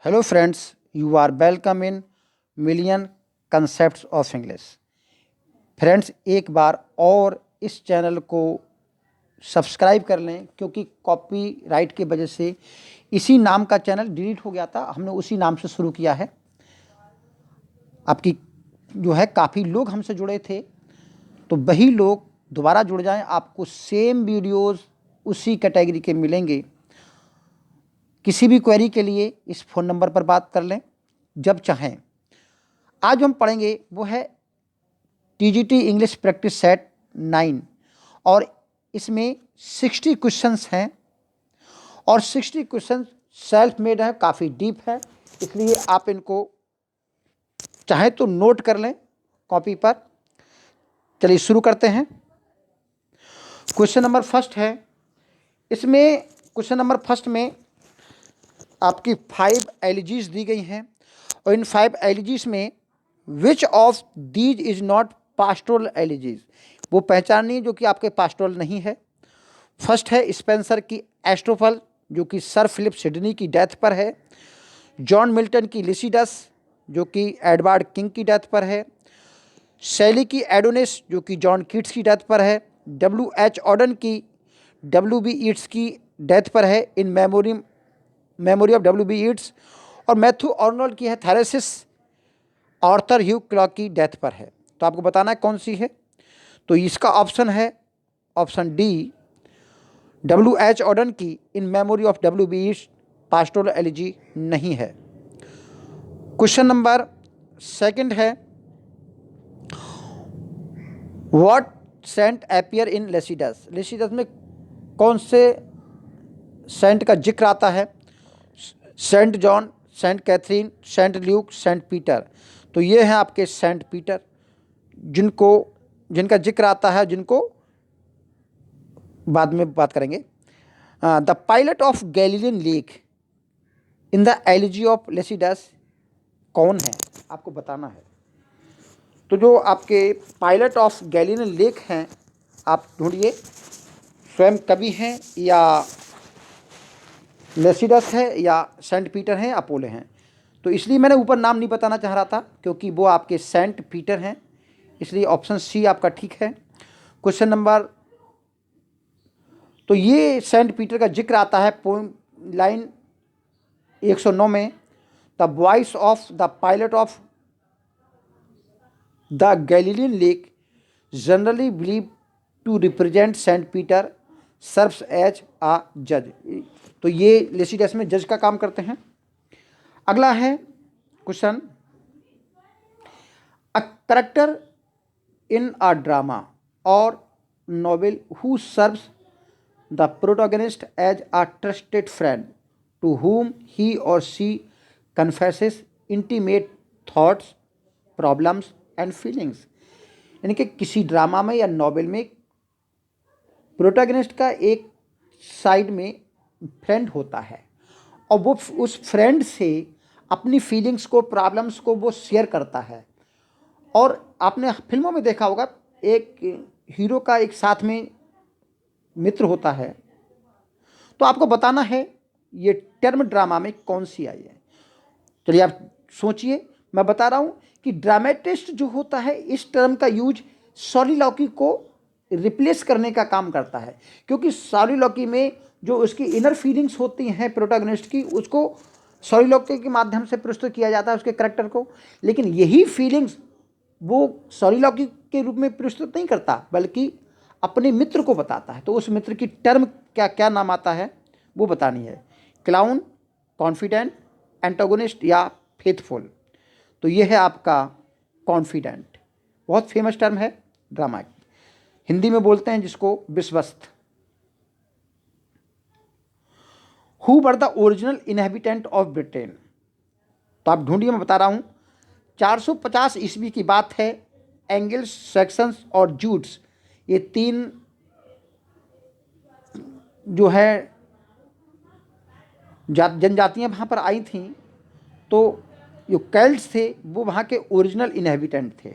Hello friends, you are welcome in Million Concepts of English. Friends एक बार और इस channel को सब्सक्राइब कर लें क्योंकि कॉपीराइट की वजह से इसी नाम का चैनल डिलीट हो गया था। हमने उसी नाम से शुरू किया है। आपकी जो है काफ़ी लोग हमसे जुड़े थे, तो वही लोग दोबारा जुड़ जाएं। आपको सेम वीडियोस उसी कैटेगरी के मिलेंगे। किसी भी क्वेरी के लिए इस फ़ोन नंबर पर बात कर लें जब चाहें। आज हम पढ़ेंगे वो है टीजीटी इंग्लिश प्रैक्टिस सेट 9 और इसमें 60 क्वेश्चंस हैं और 60 क्वेश्चंस सेल्फ मेड है, काफ़ी डीप है, इसलिए आप इनको चाहे तो नोट कर लें कॉपी पर। चलिए शुरू करते हैं। क्वेश्चन नंबर फर्स्ट है। इसमें क्वेश्चन नंबर फर्स्ट में आपकी 5 एलिजीज दी गई हैं और इन 5 एलिजीज में विच of these is not pastoral elegies, वो पहचानिए जो कि आपके पास्टोरल नहीं है। फर्स्ट है स्पेंसर की एस्ट्रोफल जो कि सर फिलिप सिडनी की डेथ पर है। जॉन मिल्टन की लिसिडस जो कि एडवर्ड किंग की डेथ पर है। शैली की एडोनिस जो कि जॉन कीट्स की डेथ पर है। W.H. ऑडन की W.B. ईट्स की डेथ पर है, इन मेमोरी ऑफ W.B. ईट्स। और मैथ्यू आर्नोल्ड की है थैरेसिस, आर्थर ह्यू क्लॉक की डेथ पर है। तो आपको बताना है कौन सी है। तो इसका ऑप्शन है ऑप्शन डी, W.H. ऑडन की in memory of W.B. Yeats pastoral elegy नहीं है। क्वेश्चन नंबर सेकंड है, what saint appear in Lycidas, Lycidas में कौन से सेंट का जिक्र आता है। Saint John, saint Catherine, saint Luke, saint Peter. तो ये हैं आपके सेंट पीटर जिनका जिक्र आता है, जिनको बाद में बात करेंगे। The pilot of Galilean lake in the elegy of Lycidas कौन है, आपको बताना है। तो जो आपके पायलट ऑफ गैलीलियन लेक हैं, आप ढूंढिए स्वयं कवि हैं या लेसिडस है या सेंट पीटर हैं, अपोलो हैं। तो इसलिए मैंने ऊपर नाम नहीं बताना चाह रहा था क्योंकि वो आपके सेंट पीटर हैं, इसलिए ऑप्शन सी आपका ठीक है। क्वेश्चन नंबर, तो ये सेंट पीटर का जिक्र आता है पोइम लाइन 109 में। The voice of the pilot of the Galilean lake generally believe to represent saint Peter serves as a जज। तो ये लेसिडस में जज का काम करते हैं। अगला है question, a character in a drama और novel who serves the protagonist as a trusted friend to whom he or she confesses intimate thoughts, problems and feelings। यानी कि किसी ड्रामा में या नॉवेल में प्रोटोगनिस्ट का एक साइड में फ्रेंड होता है और वो उस फ्रेंड से अपनी फीलिंग्स को, प्रॉब्लम्स को वो शेयर करता है। और आपने फिल्मों में देखा होगा, एक हीरो का एक साथ में मित्र होता है। तो आपको बताना है ये टर्म ड्रामा में कौन सी आई है। चलिए आप सोचिए, मैं बता रहा हूँ कि ड्रामेटिस्ट जो होता है इस टर्म का यूज सॉलिलॉकी को रिप्लेस करने का काम करता है, क्योंकि सॉलिलॉकी में जो उसकी इनर फीलिंग्स होती हैं प्रोटैगनिस्ट की, उसको सॉलिलॉकी के माध्यम से प्रस्तुत किया जाता है उसके करैक्टर को। लेकिन यही फीलिंग्स वो सॉलिलॉकी के रूप में प्रस्तुत नहीं करता, बल्कि अपने मित्र को बताता है। तो उस मित्र की टर्म क्या क्या नाम आता है वो बतानी है। क्लाउन, कॉन्फिडेंट, एंटागोनिस्ट या फेथफुल। तो ये है आपका कॉन्फिडेंट, बहुत फेमस टर्म है ड्रामा की, हिंदी में बोलते हैं जिसको विश्वस्त। Who were the original inhabitant of Britain. तो आप ढूंढिए, मैं बता रहा हूँ। 450 ईस्वी की बात है। एंगल्स, सैक्सन्स और जूट्स, ये तीन जो है जनजातियाँ वहाँ पर आई थीं। तो जो केल्ट्स थे वो वहाँ के ओरिजिनल इनहेबिटेंट थे।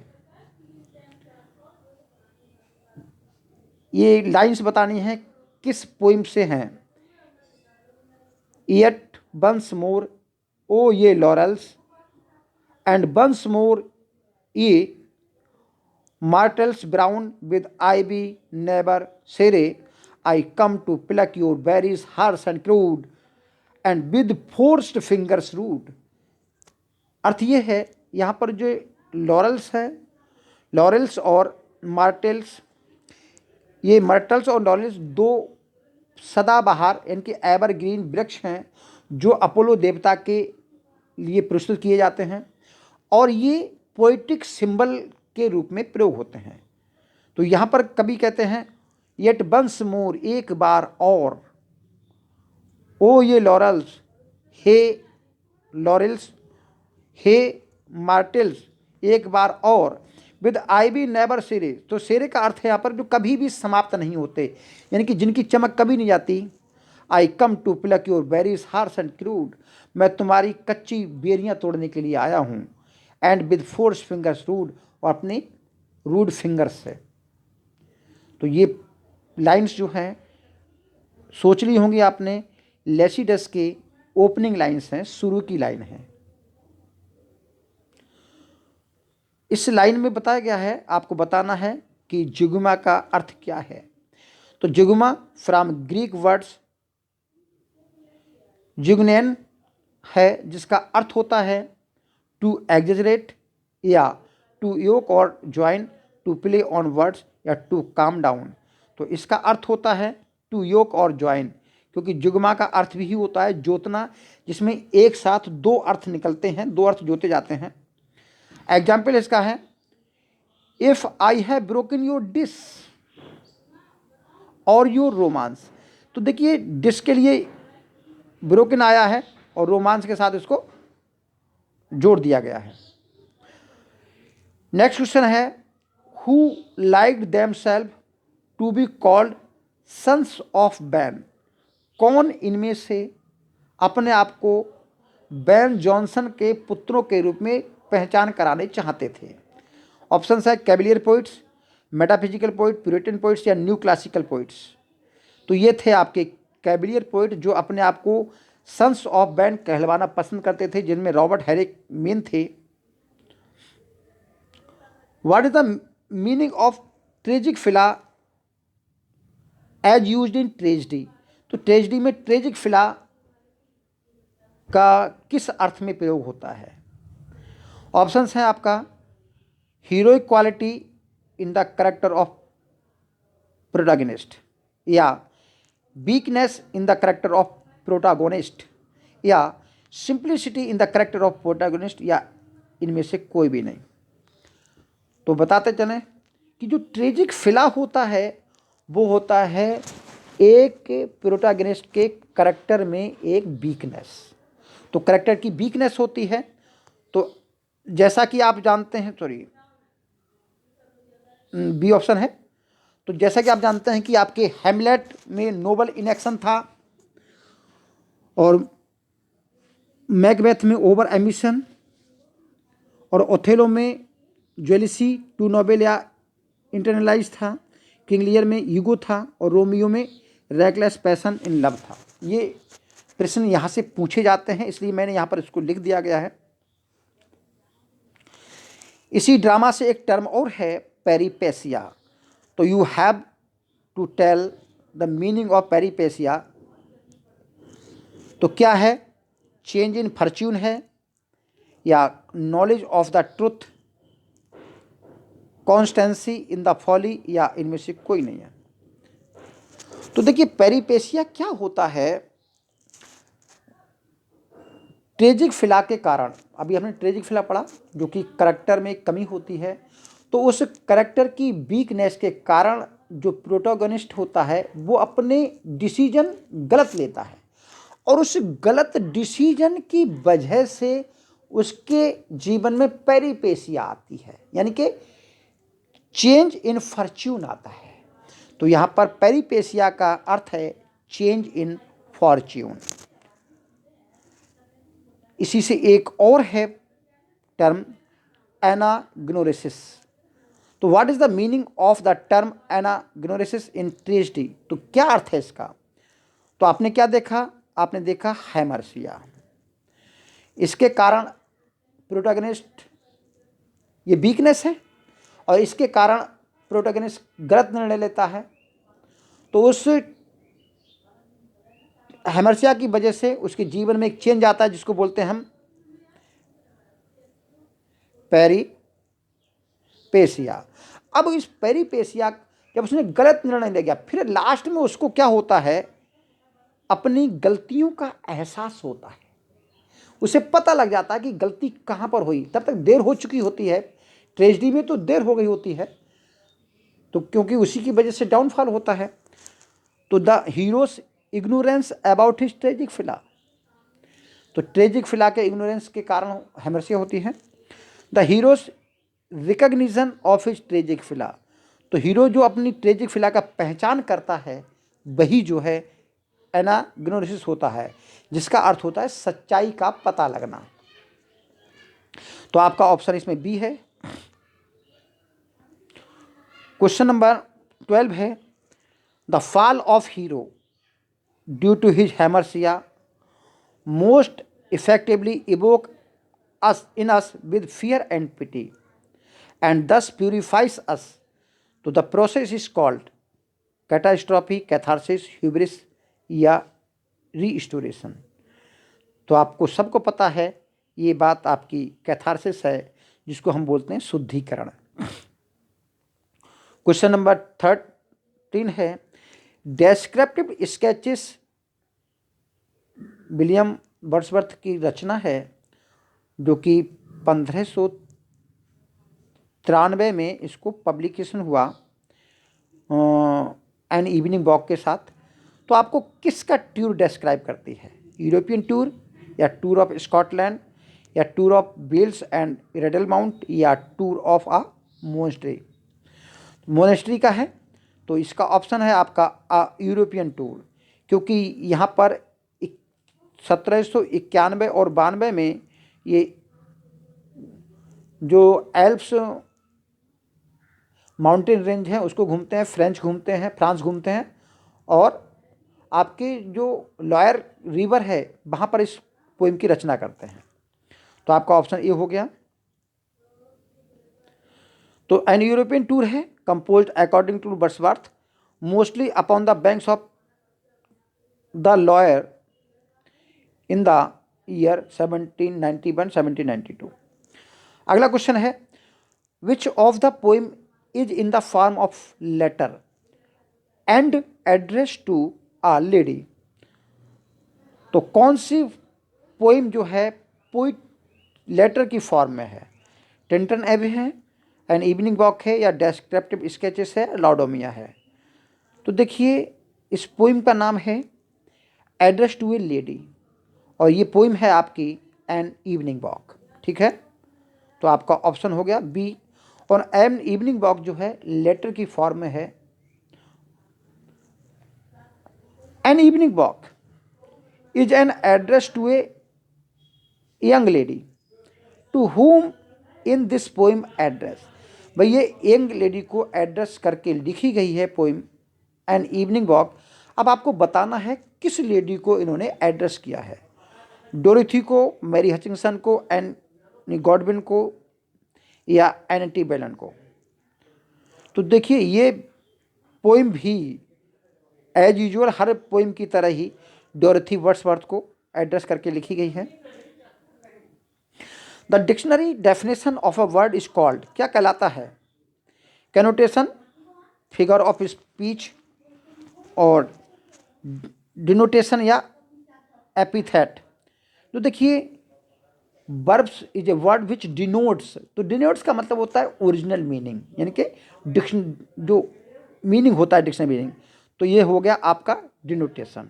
ये लाइंस बतानी है किस पोइम से हैं। इयट वंस मोर ओ ये laurels and once more ye myrtles brown with ivy never sere I come to pluck your berries harsh and crude and with forced fingers rude. अर्थ ये है यहाँ पर जो लॉरेल्स है, लॉरेल्स और मार्टल्स, ये मर्टल्स और लॉरेल्स दो सदाबहार इनके एवरग्रीन वृक्ष हैं जो अपोलो देवता के लिए प्रस्तुत किए जाते हैं और ये पोइटिक सिंबल के रूप में प्रयोग होते हैं। तो यहाँ पर कवि कहते हैं येट वंस मोर, एक बार और, ओ ये लॉरेल्स, हे लॉरेल्स, हे मार्टल्स, एक बार और, विद आईबी नेवर सेरे। तो सेरे का अर्थ है यहाँ पर जो कभी भी समाप्त नहीं होते, यानी कि जिनकी चमक कभी नहीं जाती। I come to pluck your berries harsh and crude, मैं तुम्हारी कच्ची बेरियां तोड़ने के लिए आया हूँ। And with force fingers rude, और अपने रूड फिंगर्स से। तो ये लाइंस जो हैं सोच ली होंगी आपने, लेसिडस के ओपनिंग लाइंस हैं, शुरू की लाइन है। इस लाइन में बताया गया है, आपको बताना है कि जिगुमा का अर्थ क्या है। तो जिगुमा फ्रॉम ग्रीक वर्ड्स जिग्नेन है, जिसका अर्थ होता है टू एग्जेजरेट या टू योक और join, to play on words या टू काम डाउन। तो इसका अर्थ होता है टू योक और ज्वाइन, क्योंकि जुगमा का अर्थ भी होता है जोतना, जिसमें एक साथ दो अर्थ निकलते हैं, दो अर्थ जोते जाते हैं। एग्जाम्पल इसका है if I have broken your dish और योर रोमांस। तो देखिए डिश के लिए ब्रोकन आया है और रोमांस के साथ इसको जोड़ दिया गया है। नेक्स्ट क्वेश्चन है who liked themselves to be called sons of Ben. कौन इनमें से अपने आप को बैन जॉनसन के पुत्रों के रूप में पहचान कराने चाहते थे। ऑप्शन है Cavalier poets, metaphysical poet, Puritan poets या न्यू क्लासिकल पोइट्स। तो ये थे आपके कैवलियर पोइट जो अपने आप को सन्स ऑफ बैन कहलवाना पसंद करते थे, जिनमें रॉबर्ट हैरिक मेन थे। What is the meaning of tragic flaw as used in tragedy. तो ट्रेजडी में ट्रेजिक फिला का किस अर्थ में प्रयोग होता है। ऑप्शंस हैं आपका heroic quality in the character of protagonist, या weakness in the character of protagonist, या simplicity in the character of protagonist, या इनमें से कोई भी नहीं। तो बताते चलें कि जो ट्रेजिक फिला होता है वो होता है एक प्रोटैगनिस्ट के कैरेक्टर में एक वीकनेस। तो कैरेक्टर की वीकनेस होती है। तो जैसा कि आप जानते हैं, सॉरी बी ऑप्शन है। तो जैसा कि आप जानते हैं कि आपके हैमलेट में नोबल इनएक्शन था और मैकबेथ में ओवर एम्बिशन, और ओथेलो में जेलिसी टू नोबेल या इंटरनलाइज था, किंग लियर में ईगो था और रोमियो में रेकलेस पैशन इन लव था। ये प्रश्न यहाँ से पूछे जाते हैं, इसलिए मैंने यहाँ पर इसको लिख दिया गया है। इसी ड्रामा से एक टर्म और है पेरिपेसिया। तो you have to tell the meaning of peripeteia. तो क्या है, चेंज इन फॉर्च्यून है, या knowledge of the truth, constancy in the folly, या इनमें से कोई नहीं है। तो देखिए पेरिपेसिया क्या होता है। ट्रेजिक फिला के कारण, अभी हमने ट्रेजिक फिला पढ़ा जो कि करैक्टर में कमी होती है, तो उस करैक्टर की वीकनेस के कारण जो प्रोटोगनिस्ट होता है वो अपने डिसीजन गलत लेता है, और उस गलत डिसीजन की वजह से उसके जीवन में पेरिपेसिया आती है, यानी कि चेंज इन फॉर्च्यून आता है। तो यहाँ पर पेरिपेसिया का अर्थ है चेंज इन फॉर्च्यून। इसी से एक और है टर्म एनाग्नोरेसिस। तो what is the meaning of the term anagnorisis in tragedy. तो क्या अर्थ है इसका। तो आपने क्या देखा, आपने देखा हैमर्सिया। इसके कारण प्रोटैगनिस्ट, ये वीकनेस है, और इसके कारण प्रोटैगनिस्ट गलत निर्णय लेता है। तो उस हेमरसिया की वजह से उसके जीवन में एक चेंज आता है जिसको बोलते हैं हम पेरिपेसिया। अब इस पेरिपेसिया जब उसने गलत निर्णय ले गया, फिर लास्ट में उसको क्या होता है, अपनी गलतियों का एहसास होता है, उसे पता लग जाता है कि गलती कहाँ पर हुई। तब तक देर हो चुकी होती है, ट्रेजेडी में तो देर हो गई होती है, तो क्योंकि उसी की वजह से डाउनफॉल होता है। तो the hero's ignorance about his tragic flaw, तो ट्रेजिक फिला के इग्नोरेंस के कारण हेमरसिया होती है। The hero's recognition of his tragic flaw, तो हीरो जो अपनी ट्रेजिक फिला का पहचान करता है वही जो है एनाग्नोसिस होता है, जिसका अर्थ होता है सच्चाई का पता लगना। तो आपका ऑप्शन इसमें बी है। क्वेश्चन नंबर 12 है, the fall of hero due to his hamartia most effectively evoke us in us with fear and pity and thus purifies us. तो the process is called catastrophe, catharsis, hubris या restoration। तो आपको सबको पता है ये बात आपकी कैथारसिस है, जिसको हम बोलते हैं शुद्धिकरण। क्वेश्चन नंबर 13 है, डेस्क्रिप्टिव स्केचेस विलियम वर्ड्सवर्थ की रचना है, जो कि 1593 में इसको पब्लिकेशन हुआ एन इवनिंग वॉक के साथ। तो आपको किसका टूर डिस्क्राइब करती है, यूरोपियन टूर या टूर ऑफ स्कॉटलैंड या tour of Wales and Rydal Mount या tour of a monastery. Monastery का है, तो इसका ऑप्शन है आपका यूरोपियन टूर, क्योंकि यहाँ पर 1791 और 92 में ये जो एल्प्स माउंटेन रेंज है उसको घूमते हैं, फ्रांस घूमते हैं, और आपके जो लॉयर रिवर है वहाँ पर इस पोइम की रचना करते हैं। तो आपका ऑप्शन ए हो गया। तो एन यूरोपियन टूर है composed according to Wordsworth mostly upon the banks of the Loire in the year 1791-1792। अगला क्वेश्चन है, which of the poem is in the form of letter and address to a lady. तो कौन सी poem जो है poet letter की form में है, टेंटन एबे है, एन इवनिंग वॉक है, या डेस्क्रिप्टिव स्केचेस है, लॉडोमिया है। तो देखिए इस पोइम का नाम है एड्रेस टू ए लेडी, और ये पोइम है आपकी एन इवनिंग वॉक। ठीक है, तो आपका ऑप्शन हो गया बी। और एन इवनिंग वॉक जो है लेटर की फॉर्म में है। An evening walk is an address to a young lady to whom in this poem address. भाई ये यंग लेडी को एड्रेस करके लिखी गई है पोइम एन इवनिंग वॉक। अब आपको बताना है किस लेडी को इन्होंने एड्रेस किया है, डोरिथी को, मैरी हचिंसन को, एनी गॉडविन को, या एंटी बेलन को। तो देखिए ये पोइम भी एज यूजुअल हर पोइम की तरह ही डोरिथी वर्ड्सवर्थ को एड्रेस करके लिखी गई है। The dictionary definition of a word is called, क्या कहलाता है, कैनोटेशन, फिगर ऑफ स्पीच, और डिनोटेशन या एपिथेट। तो देखिए verbs is a word which denotes, तो डिनोट्स का मतलब होता है ओरिजिनल मीनिंग, यानी कि जो मीनिंग होता है डिक्शनरी मीनिंग। तो ये हो गया आपका डिनोटेशन,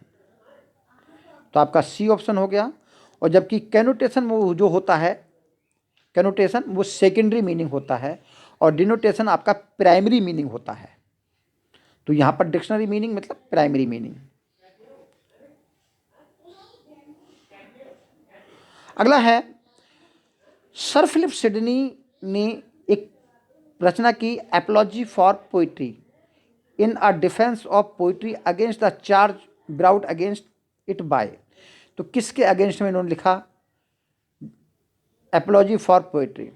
तो आपका सी ऑप्शन हो गया। और जबकि कैनोटेशन वो जो होता है, कैनोटेशन वो सेकेंडरी मीनिंग होता है, और डिनोटेशन आपका प्राइमरी मीनिंग होता है। तो यहाँ पर डिक्शनरी मीनिंग मतलब प्राइमरी मीनिंग। अगला है, सर फिलिप सिडनी ने एक रचना की apology for poetry in a defence of poetry against the charge brought against it by. तो किसके अगेंस्ट में इन्होंने लिखा, apology for poetry,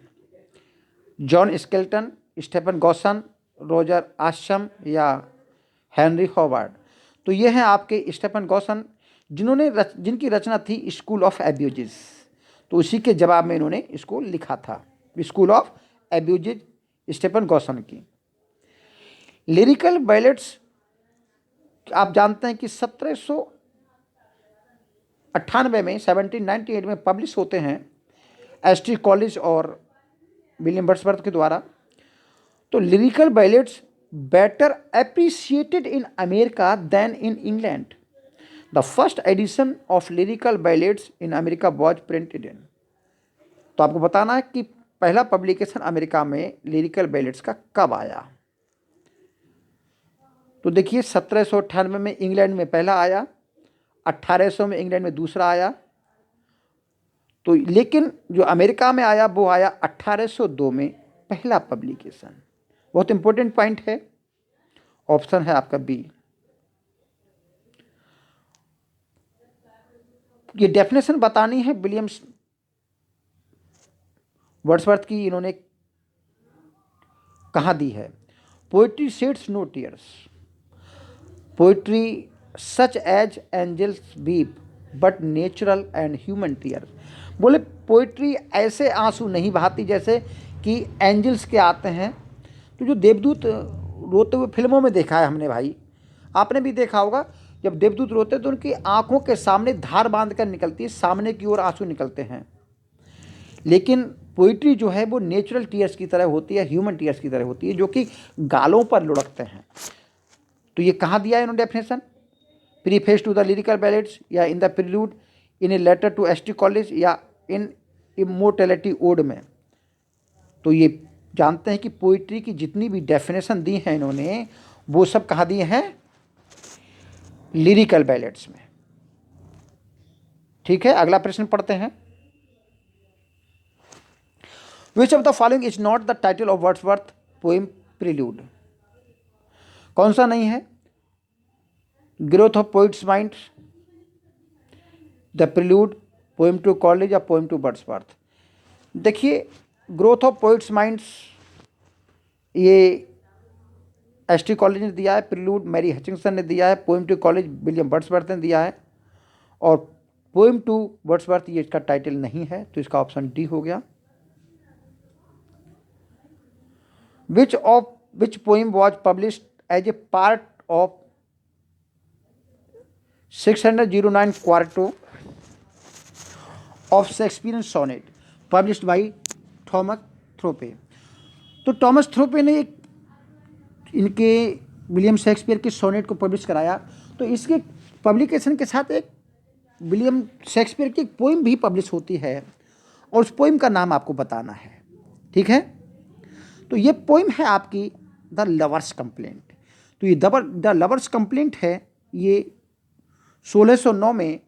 John Skelton, Stephen Gosson, Roger Ascham या हेनरी हॉवार्ड। तो ये हैं आपके स्टेफन गॉसन, जिनकी रचना थी स्कूल ऑफ एब्यूजेस। तो उसी के जवाब में इन्होंने इसको लिखा था, school of abuses, Stephen Gosson की। लिरिकल बैलेट्स आप जानते हैं कि 1798 में 1798 में पब्लिश होते हैं एसटी कॉलेज और विलियम वर्ड्सवर्थ के द्वारा। तो lyrical ballads better appreciated in America than in England. The first edition of lyrical ballads in America was printed in. तो आपको बताना है कि पहला पब्लिकेशन अमेरिका में लिरिकल बैलेट्स का कब आया। तो देखिए 1798 में इंग्लैंड में पहला आया, 1800 में इंग्लैंड में दूसरा आया। तो लेकिन जो अमेरिका में आया वो आया 1802 में पहला पब्लिकेशन। बहुत इंपॉर्टेंट पॉइंट है, ऑप्शन है आपका बी। ये डेफिनेशन बतानी है विलियम वर्ड्सवर्थ की, इन्होंने कहाँ दी है। Poetry sheds no tears, poetry such as angels weep but natural and human tears. बोले पोइट्री ऐसे आंसू नहीं बहाती जैसे कि एंजल्स के आते हैं। तो जो देवदूत रोते हुए फिल्मों में देखा है हमने भाई, आपने भी देखा होगा, जब देवदूत रोते तो उनकी आंखों के सामने धार बांध कर निकलती है, सामने की ओर आंसू निकलते हैं। लेकिन पोइट्री जो है वो नेचुरल टीयर्स की तरह होती है, ह्यूमन टीयर्स की तरह होती है, जो कि गालों पर लुढ़कते हैं। तो ये कहाँ दिया है इन्होंने definition, preface to the lyrical ballads, या in the prelude, in a letter to ST Coleridge, या इन इमोर्टैलिटी ओड में। तो ये जानते हैं कि पोइट्री की जितनी भी डेफिनेशन दी हैं इन्होंने, वो सब कहाँ दिए हैं, लिरिकल बैलेट्स में। ठीक है, अगला प्रश्न पढ़ते हैं। Which of the following is not the title of Wordsworth poem prelude. कौन सा नहीं है, growth of poet's mind, the prelude, poem to Coleridge या पोएम टू वर्ड्सवर्थ। देखिए ग्रोथ ऑफ पोइट्स माइंड्स ये एसटी कॉलेज ने दिया है, प्रिल्यूड मैरी हचिंसन ने दिया है, poem to Coleridge William Wordsworth ने दिया है, और पोएम टू वर्ड्सवर्थ ये इसका टाइटल नहीं है, तो इसका ऑप्शन डी हो गया। Which poem was published as a part of 609 quarto of Shakespearean sonnet published by Thomas Thorpe. तो थॉमस थ्रोपे ने एक इनके विलियम शेक्सपियर के सोनेट को पब्लिश कराया। तो इसके पब्लिकेशन के साथ एक विलियम शेक्सपियर की एक पोइम भी पब्लिश होती है, और उस पोइम का नाम आपको बताना है। ठीक है, तो ये पोइम है आपकी द लवर्स कंप्लेंट। तो ये द लवर्स कंप्लेंट है, ये 1609 में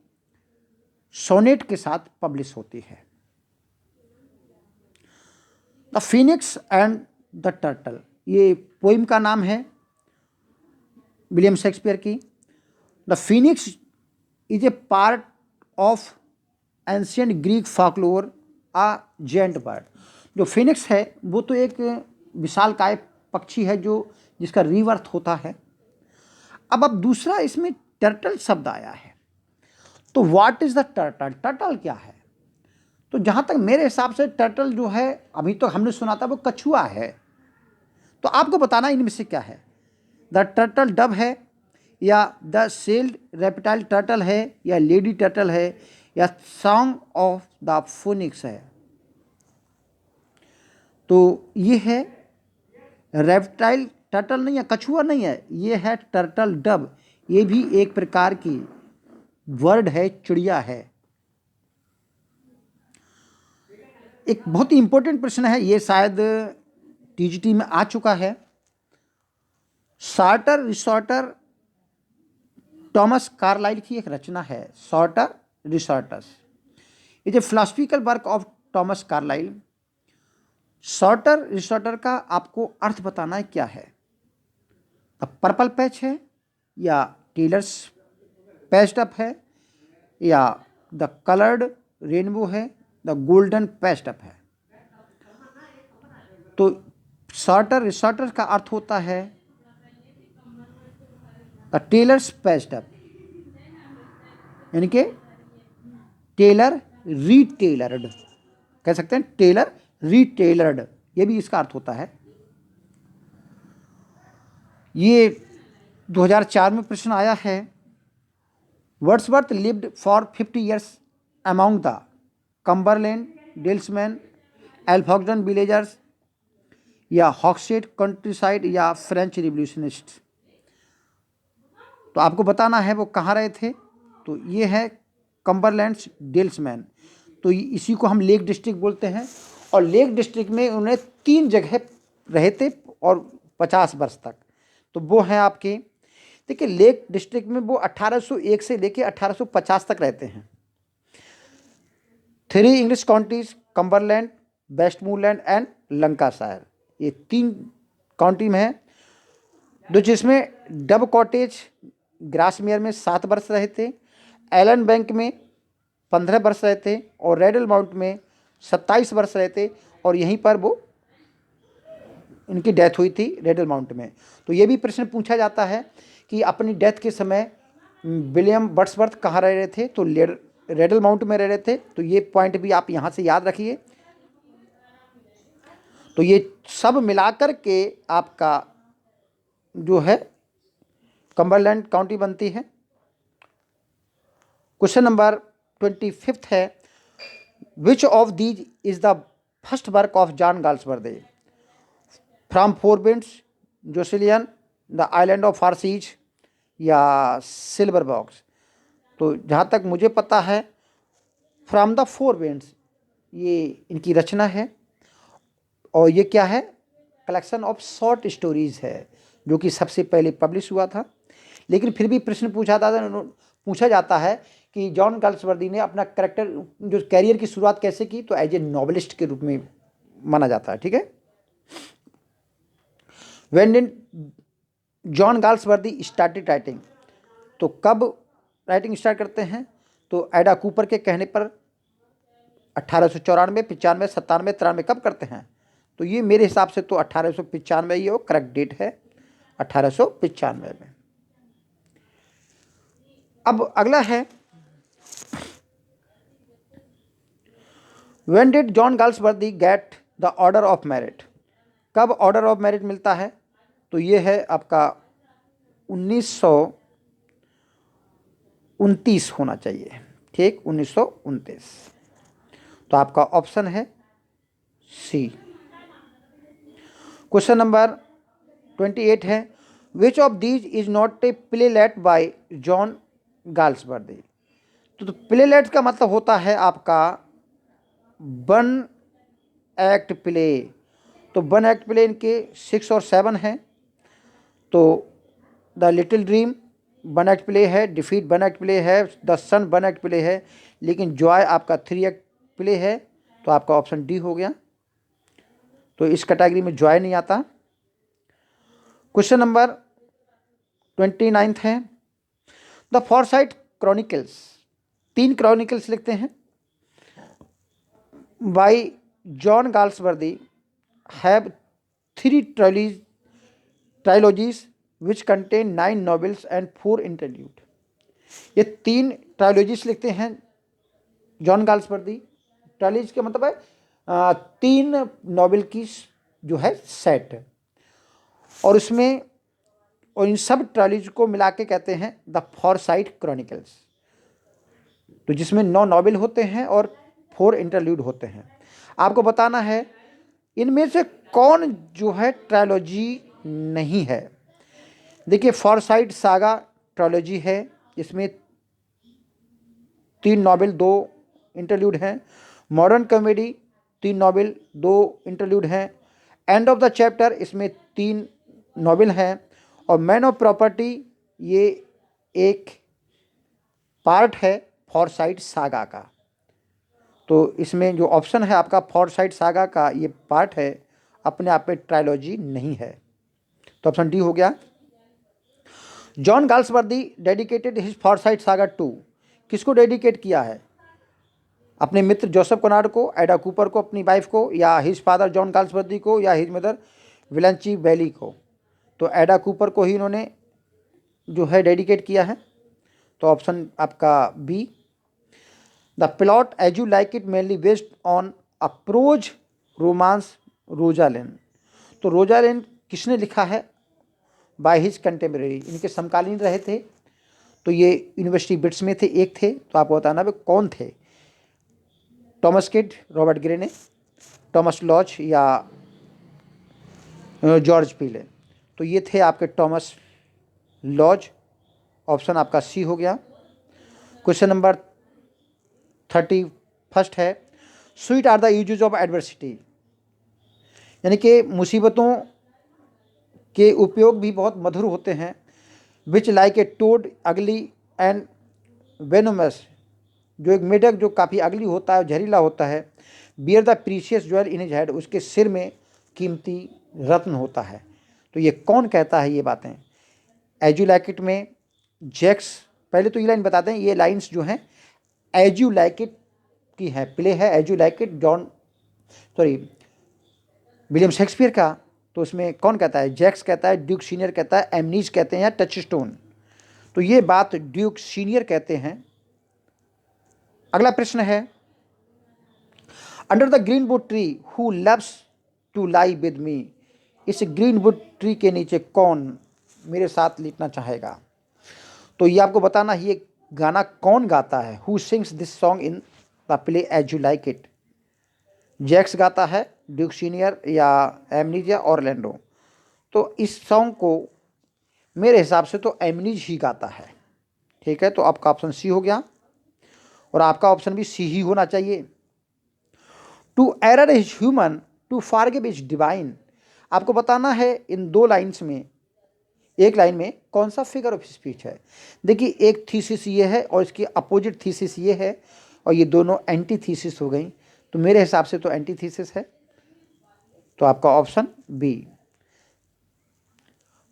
सोनेट के साथ पब्लिश होती है। The phoenix and the turtle, ये पोइम का नाम है विलियम शेक्सपियर की। The phoenix is a part of ancient Greek folklore, a giant bird. जो फिनिक्स है वो तो एक विशालकाय पक्षी है जो जिसका रीवर्थ होता है। अब दूसरा इसमें टर्टल शब्द आया है, तो what is the turtle, turtle क्या है। तो जहाँ तक मेरे हिसाब से टर्टल जो है, अभी तो हमने सुना था वो कछुआ है। तो आपको बताना इनमें से क्या है, द टर्टल डब है, या द सेल्ड रेप्टाइल टर्टल है, या लेडी टर्टल है, या सॉन्ग ऑफ द फोनिक्स है। तो ये है रेप्टाइल टर्टल नहीं है, कछुआ नहीं है, ये है टर्टल डब। ये भी एक प्रकार की वर्ड है, चिड़िया है। एक बहुत ही इंपॉर्टेंट प्रश्न है, ये शायद टीजीटी में आ चुका है। सॉर्टर रिसॉर्टर थॉमस कार्लाइल की एक रचना है, Sartor Resartus is a philosophical work of Thomas Carlyle. Sartor Resartus का आपको अर्थ बताना है क्या है, द पर्पल पैच है, या टेलर्स पैच्ड अप है, या द कलर्ड रेनबो है, द गोल्डन पैस्टअप है। तो रिसॉर्टर का अर्थ होता है द टेलर्स पैस्टअप, यानी कि टेलर रिटेलर्ड, कह सकते हैं टेलर रिटेलर्ड, ये भी इसका अर्थ होता है। ये 2004 में प्रश्न आया है। Wordsworth lived for 50 years among the Cumberland dalesmen, Alfoxden villagers, या हॉक्सटेड कंट्रीसाइड, या फ्रेंच रिवॉल्यूशनिस्ट। तो आपको बताना है वो कहाँ रहे थे। तो ये है कम्बरलैंड डेल्समैन। तो इसी को हम लेक डिस्ट्रिक्ट बोलते हैं, और लेक डिस्ट्रिक्ट में उन्हें 3 जगह रहे थे और 50 वर्ष तक। तो वो हैं आपके, देखिए लेक डिस्ट्रिक्ट में वो 1801 से लेके 1850 तक रहते हैं। 3 English counties, Cumberland, Westmorland and Lancashire, ये 3 काउंटी में है। जो जिसमें डब कॉटेज ग्रासमेयर में 7 वर्ष रहे थे, एलन बैंक में 15 वर्ष रहे थे, और रेडल माउंट में 27 वर्ष रहे थे, और यहीं पर वो इनकी डेथ हुई थी रेडल माउंट में। तो ये भी प्रश्न पूछा जाता है कि अपनी डेथ के समय विलियम वर्ड्सवर्थ कहाँ रह रहे थे। तो रेडल माउंट में रह रहे थे। तो ये पॉइंट भी आप यहाँ से याद रखिए। तो ये सब मिलाकर के आपका जो है कम्बरलैंड काउंटी बनती है। क्वेश्चन नंबर 25 है, which of these is the first work of John Galsworthy? From four winds, Jocelyn, the island of Pharisees, या सिल्वर बॉक्स। तो जहाँ तक मुझे पता है फ्रॉम द फोर विंड्स ये इनकी रचना है, और ये क्या है, कलेक्शन ऑफ शॉर्ट स्टोरीज है, जो कि सबसे पहले पब्लिश हुआ था। लेकिन फिर भी प्रश्न पूछा जाता है कि जॉन गाल्सवर्दी ने अपना कैरियर की शुरुआत कैसे की। तो एज ए नॉवेलिस्ट के रूप में माना जाता है। ठीक है। When did John Galsworthy started writing? तो कब राइटिंग स्टार्ट करते हैं? तो एडा कूपर के कहने पर 1894, 95, 97, 93 कब करते हैं? तो ये मेरे हिसाब से तो 1895 ही हो, करेक्ट डेट है 1895 में। अब अगला है, when did John Galsworthy get the order of merit? कब ऑर्डर ऑफ मेरिट मिलता है? तो ये है आपका 1929 होना चाहिए। ठीक, 1929। तो आपका ऑप्शन है सी। क्वेश्चन नंबर 28 है, which of these is not a playlet by John Galsworthy? तो प्लेलेट का मतलब होता है आपका 1 एक्ट प्ले। तो 1 एक्ट प्ले इनके 6 और 7 हैं। तो the little dream 1 act play है, डिफीट 1 एक्ट प्ले है, द सन 1 एक्ट प्ले है, लेकिन जॉय आपका 3 एक्ट प्ले है। तो आपका ऑप्शन डी हो गया। तो इस कैटेगरी में जॉय नहीं आता। क्वेश्चन नंबर 29 है, द फॉरसाइट क्रॉनिकल्स, 3 क्रॉनिकल्स लिखते हैं by John Galsworthy have 3 trilogies which contain 9 novels and 4 interlude. ये 3 ट्रायलॉजीज लिखते हैं जॉन गाल्सवर्दी। ट्रायलॉजी का मतलब है 3 नॉवेल की जो है सेट, और इसमें और इन सब ट्रायलॉजी को मिला के कहते हैं द फॉरसाइट क्रॉनिकल्स। तो जिसमें 9 नॉवेल होते हैं और 4 इंटरल्यूड होते हैं। आपको बताना है इनमें से कौन जो है ट्रायलॉजी नहीं है। देखिए, फॉरसाइट सागा ट्रायलॉजी है, इसमें 3 नॉवेल 2 इंटरल्यूड हैं। मॉडर्न कॉमेडी 3 नॉवेल 2 इंटरल्यूड हैं। एंड ऑफ द चैप्टर इसमें 3 नॉवेल हैं। और मैन ऑफ प्रॉपर्टी ये एक पार्ट है फॉरसाइट सागा का। तो इसमें जो ऑप्शन है आपका फॉरसाइट सागा का ये पार्ट है, अपने आप में ट्रायलॉजी नहीं है। तो ऑप्शन डी हो गया। John Galsworthy dedicated his Forsyte saga to, किसको डेडिकेट किया है? अपने मित्र जोसेफ कॉनार्ड को, एडा कूपर को, अपनी वाइफ को, या हिज फादर जॉन गाल्सवर्दी को, या हिज मदर विलेंची बैली को? तो एडा कूपर को ही इन्होंने जो है डेडिकेट किया है। तो ऑप्शन आपका B. The plot as you like it mainly based on a prose romance Rosalynde. तो रोजालिन किसने लिखा है? बाय हिज कंटेम्परेरी, इनके समकालीन रहे थे। तो ये यूनिवर्सिटी बिट्स में थे, एक थे। तो आपको बताना भाई कौन थे? Thomas Kyd, Robert Greene, Thomas Lodge, या जॉर्ज पीले? तो ये थे आपके टॉमस लॉज। ऑप्शन आपका सी हो गया। क्वेश्चन नंबर 31 है, sweet are the uses of adversity, यानी कि मुसीबतों के उपयोग भी बहुत मधुर होते हैं। विच लाइक ए टोड अगली एंड वेनोमस, जो एक मेढक जो काफ़ी अगली होता है, जहरीला होता है। Bear the precious jewel in his head, उसके सिर में कीमती रत्न होता है। तो ये कौन कहता है ये बातें? एज यू लाइक इट में जैक्स, पहले तो ये लाइन बताते हैं, ये लाइन्स जो हैं एज यू लाइक इट की है, प्ले है as you like it William Shakespeare का। तो उसमें कौन कहता है? जैक्स कहता है, ड्यूक सीनियर कहता है, एमनीज कहते हैं, या टचस्टोन? तो ये बात ड्यूक सीनियर कहते हैं। अगला प्रश्न है, under the greenwood tree who loves to lie with me, इस ग्रीन वुड ट्री के नीचे कौन मेरे साथ लेटना चाहेगा? तो ये आपको बताना है ये गाना कौन गाता है। Who sings this song in the play as you like it? Jaques गाता है, ड्यूक सीनियर, या एमनीज, या ऑरलैंडो? तो इस सॉन्ग को मेरे हिसाब से तो एमनीज ही गाता है। ठीक है, तो आपका ऑप्शन सी हो गया, और आपका ऑप्शन भी सी ही होना चाहिए। To err is human, to forgive is divine. आपको बताना है इन दो लाइन्स में, एक लाइन में कौन सा फिगर ऑफ स्पीच है। देखिए, एक थीसिस ये है और इसकी अपोजिट थीसिस ये है, और ये दोनों एंटी थीसिस हो गई। तो मेरे हिसाब से तो एंटी थीसिस है। तो आपका ऑप्शन बी।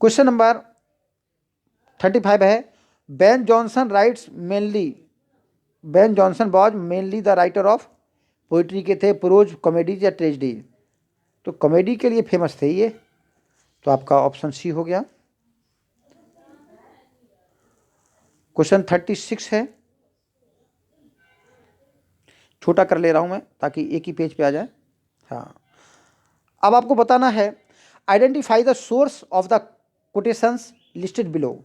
क्वेश्चन नंबर 35 है, Ben Jonson rights mainly, Ben Jonson was mainly the writer of poetry के थे, प्रोज, कॉमेडीज, या ट्रेजिडी? तो कॉमेडी के लिए फेमस थे ये। तो आपका ऑप्शन सी हो गया। क्वेश्चन 36 है, छोटा कर ले रहा हूं मैं ताकि एक ही पेज पे आ जाए। हाँ, अब आपको बताना है, identify the source of the quotations listed below,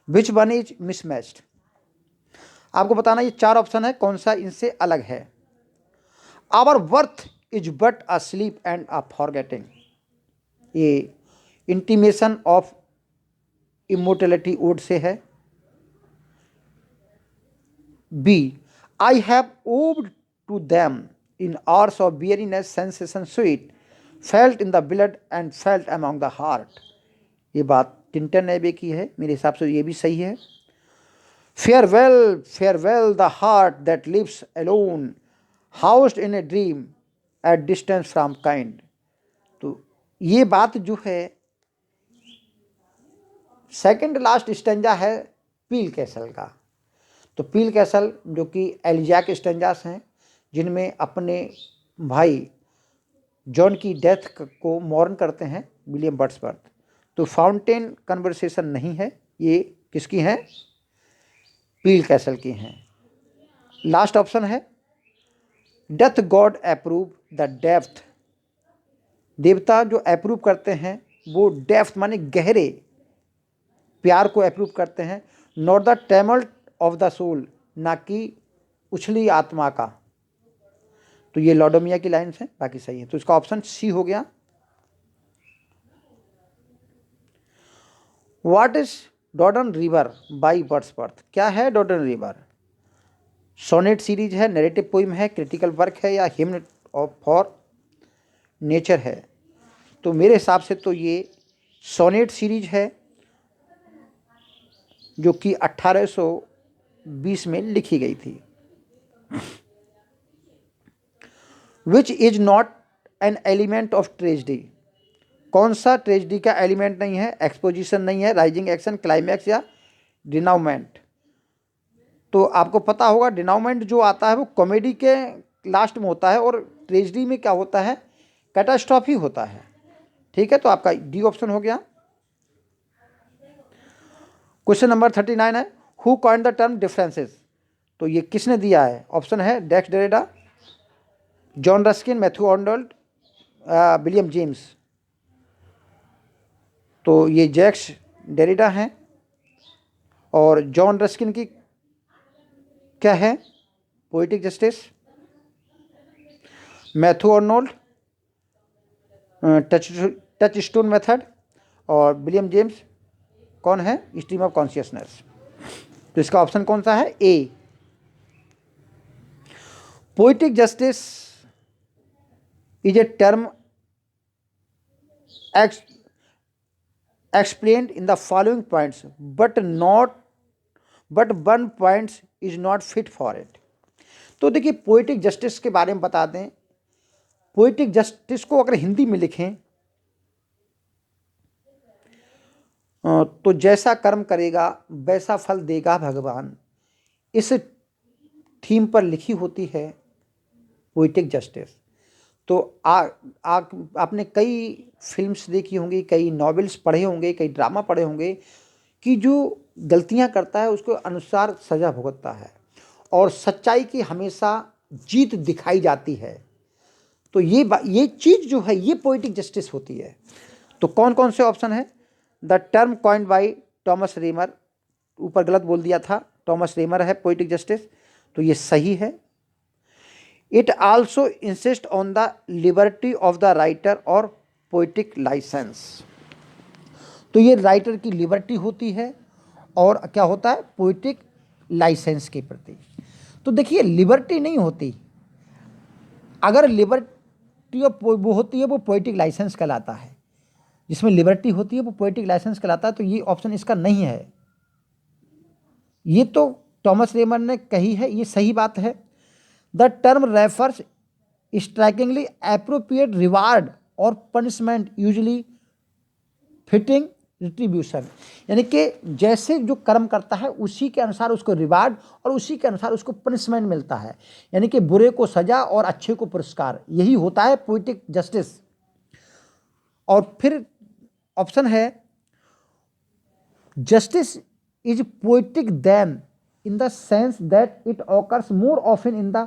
which one is mismatched. आपको बताना, ये 4 ऑप्शन है, कौन सा इनसे अलग है। Our birth is but a sleep and a forgetting, ये इंटीमेशन ऑफ इमोर्टलिटी ओड से है। B, I have owed to them in hours of weariness sensations sweet, felt in the blood and felt among the heart. ये बात Tintern एबे की है, मेरे हिसाब से ये भी सही है। Farewell farewell the heart that lives alone, housed in a dream at distance from kind. तो ये बात जो है, सेकंड लास्ट स्टेंजा है पील कैसल का। तो पील कैसल जो कि एलिजैक स्टेंजास हैं, जिनमें अपने भाई जॉन की डेथ को मॉर्न करते हैं विलियम वर्ड्सवर्थ। तो फाउंटेन कन्वर्सेशन नहीं है, ये किसकी हैं? पील कैसल की हैं। लास्ट ऑप्शन है, doth God approve the depth, देवता जो अप्रूव करते हैं वो डेप्थ माने गहरे प्यार को अप्रूव करते हैं, not the tumult of the soul, ना कि उछली आत्मा का। तो ये लॉडोमिया की लाइन्स हैं, बाकी सही है। तो इसका ऑप्शन सी हो गया। What is Duddon river by Wordsworth? क्या है डॉर्डन रिवर? सोनेट सीरीज है, नैरेटिव पोइम है, क्रिटिकल वर्क है, या हिम्न ऑफ फॉर नेचर है? तो मेरे हिसाब से तो ये सोनेट सीरीज है, जो कि 1820 में लिखी गई थी। Which is not an element of tragedy, कौन सा ट्रेजिडी का एलिमेंट नहीं है? एक्सपोजिशन नहीं है, राइजिंग एक्शन, क्लाइमैक्स, या डिनाउमेंट? तो आपको पता होगा डिनाउमेंट जो आता है वो कॉमेडी के लास्ट में होता है और ट्रेजिडी में क्या होता है, कैटास्ट्रॉफी होता है। ठीक है, तो आपका डी ऑप्शन हो गया। क्वेश्चन नंबर 39 है, who coined the term differences. तो ये किसने दिया है? ऑप्शन है Jacques Derrida, John Ruskin, Matthew Arnold, William James. तो ये जैक्स डेरिडा हैं। और जॉन रस्किन की क्या है? Poetic justice. Matthew Arnold touchstone method, और विलियम जेम्स कौन है? Stream of consciousness. तो इसका ऑप्शन कौन सा है? A. Poetic justice is a term explained in the following points, but one point is not fit for it। तो देखिए, पोएटिक जस्टिस के बारे में बता दें। पोएटिक जस्टिस को अगर हिंदी में लिखें तो जैसा कर्म करेगा वैसा फल देगा भगवान, इस थीम पर लिखी होती है पोएटिक जस्टिस। तो आपने कई फिल्म्स देखी होंगी, कई नॉवेल्स पढ़े होंगे, कई ड्रामा पढ़े होंगे कि जो गलतियां करता है उसको अनुसार सज़ा भुगतता है और सच्चाई की हमेशा जीत दिखाई जाती है। तो ये चीज़ जो है ये पोएटिक जस्टिस होती है। तो कौन कौन से ऑप्शन है? The term coined by Thomas Rymer, ऊपर गलत बोल दिया था, टॉमस रेमर है पोएटिक जस्टिस, तो ये सही है। It also insist on the liberty of the writer और पोएटिक लाइसेंस। तो ये राइटर की लिबर्टी होती है और क्या होता है? पोएटिक लाइसेंस के प्रति। तो देखिए, लिबर्टी नहीं होती, अगर लिबर्टी वो होती है वो पोएटिक लाइसेंस कहलाता है। जिसमें लिबर्टी होती है वो पोएटिक लाइसेंस कहलाता है। तो ये ऑप्शन इसका नहीं है। ये तो टॉमस रेमर ने कही है, ये सही बात है। The term refers strikingly appropriate reward और पनिशमेंट यूजुअली फिटिंग रिट्रीब्यूशन, यानी कि जैसे जो कर्म करता है उसी के अनुसार उसको रिवार्ड और उसी के अनुसार उसको पनिशमेंट मिलता है, यानी कि बुरे को सजा और अच्छे को पुरस्कार। यही होता है पोएटिक जस्टिस। और फिर ऑप्शन है justice is poetic then in the sense that it occurs more often in the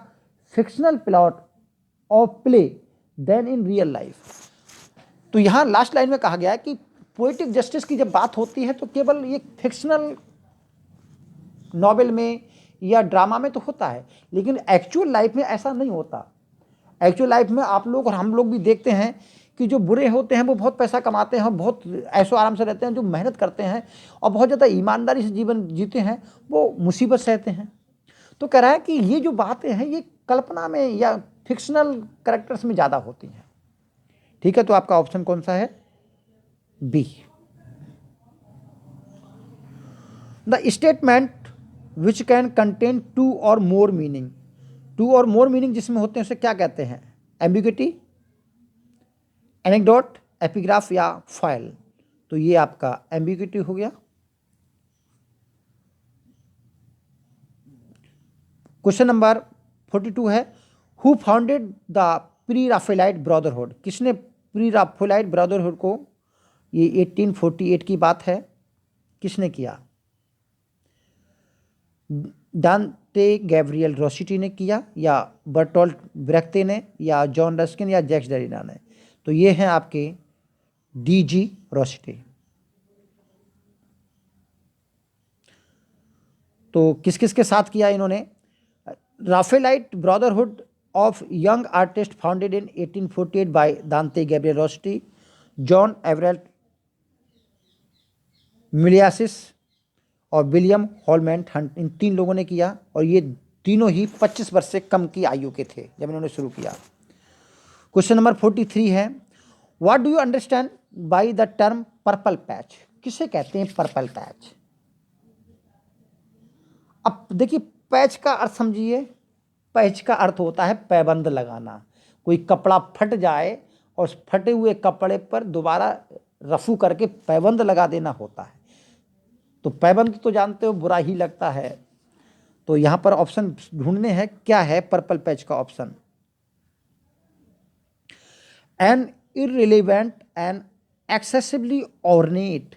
fictional plot of play than in real life। तो यहाँ लास्ट लाइन में कहा गया है कि पोएटिक जस्टिस की जब बात होती है तो केवल ये फिक्शनल नॉवेल में या ड्रामा में तो होता है, लेकिन एक्चुअल लाइफ में ऐसा नहीं होता। एक्चुअल लाइफ में आप लोग और हम लोग भी देखते हैं कि जो बुरे होते हैं वो बहुत पैसा कमाते हैं और बहुत ऐशो आराम से रहते हैं। जो मेहनत करते हैं और बहुत ज़्यादा ईमानदारी से जीवन जीते हैं वो मुसीबत सहते हैं। तो कह रहा है कि ये जो बातें हैं ये कल्पना में या फिक्शनल कैरेक्टर्स में ज़्यादा होती हैं। ठीक है, तो आपका ऑप्शन कौन सा है? B. The statement which can contain two or more meaning. To or more meaning जिसमें होते हैं उसे क्या कहते हैं? एम्बिग्युइटी, एनेक्डोट, एपिग्राफ या फॉयल। तो ये आपका एम्बिग्युइटी हो गया। क्वेश्चन नंबर 42 है, who founded the pre Raphaelite brotherhood. किसने प्री राफेलाइट ब्रदरहुड को, ये 1848 की बात है, किसने किया? दांते गैब्रियल रोसिटी ने किया, या बर्टोल्ट ब्रेख्ते ने, या जॉन रस्किन, या जैक्स डेरिडा ने। तो ये हैं आपके डी.जी. रोसिटी। तो किस किस के साथ किया इन्होंने? Raphaelite brotherhood of young artist founded in 1848 by Dante Gabriel Rossetti, John Everett Millais और विलियम हॉलमैंड हंट। इन 3 लोगों ने किया और ये तीनों ही 25 वर्ष से कम की आयु के थे जब इन्होंने शुरू किया। क्वेश्चन नंबर 43 है, what do you understand by the term purple patch. किसे कहते हैं पर्पल पैच? अब देखिए, पैच का अर्थ समझिए। पैच का अर्थ होता है पैबंद लगाना। कोई कपड़ा फट जाए और उस फटे हुए कपड़े पर दोबारा रफू करके पैबंद लगा देना होता है। तो पैबंद तो जानते हो बुरा ही लगता है। तो यहाँ पर ऑप्शन ढूंढने हैं, क्या है पर्पल पैच का option? An irrelevant and excessively ornate